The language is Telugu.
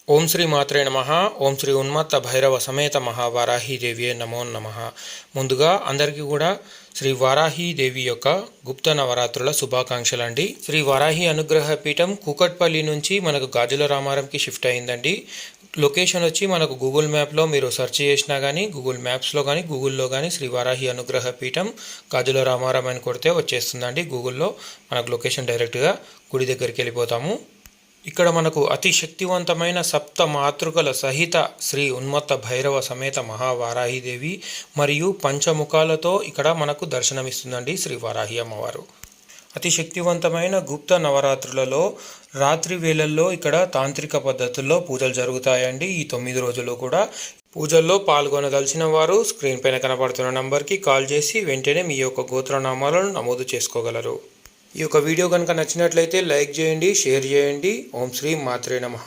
ఓం శ్రీ మాత్రే నమః. ఓం శ్రీ ఉన్మత్త భైరవ సమేత మహావారాహీదేవి నమో నమః. ముందుగా అందరికీ కూడా శ్రీ వారాహీదేవి యొక్క గుప్త నవరాత్రుల శుభాకాంక్షలు అండి. శ్రీ వారాహి అనుగ్రహ పీఠం కూకట్పల్లి నుంచి మనకు గాజుల రామారంకి షిఫ్ట్ అయిందండి. లొకేషన్ వచ్చి మనకు గూగుల్ మ్యాప్లో మీరు సెర్చ్ చేసినా కానీ, గూగుల్ మ్యాప్స్లో కానీ, గూగుల్లో కానీ శ్రీ వారాహి అనుగ్రహ పీఠం గాజుల రామారం అని కొడితే వచ్చేస్తుందండి. గూగుల్లో మనకు లొకేషన్ డైరెక్ట్గా గుడి దగ్గరికి వెళ్ళిపోతాము. ఇక్కడ మనకు అతి శక్తివంతమైన సప్త మాతృకల సహిత శ్రీ ఉన్మత్త భైరవ సమేత మహావారాహిదేవి మరియు పంచముఖాలతో ఇక్కడ మనకు దర్శనమిస్తుందండి శ్రీ వారాహి అమ్మవారు. అతి శక్తివంతమైన గుప్త నవరాత్రులలో రాత్రి వేళల్లో ఇక్కడ తాంత్రిక పద్ధతుల్లో పూజలు జరుగుతాయండి. ఈ 9 రోజులు కూడా పూజల్లో పాల్గొనదలిచిన వారు స్క్రీన్ పైన కనపడుతున్న నంబర్కి కాల్ చేసి వెంటనే మీ యొక్క గోత్రనామాలను నమోదు చేసుకోగలరు. ఈ యొక్క వీడియో కనుక నచ్చినట్లయితే లైక్ చేయండి, షేర్ చేయండి. ఓం శ్రీ మాత్రే నమః.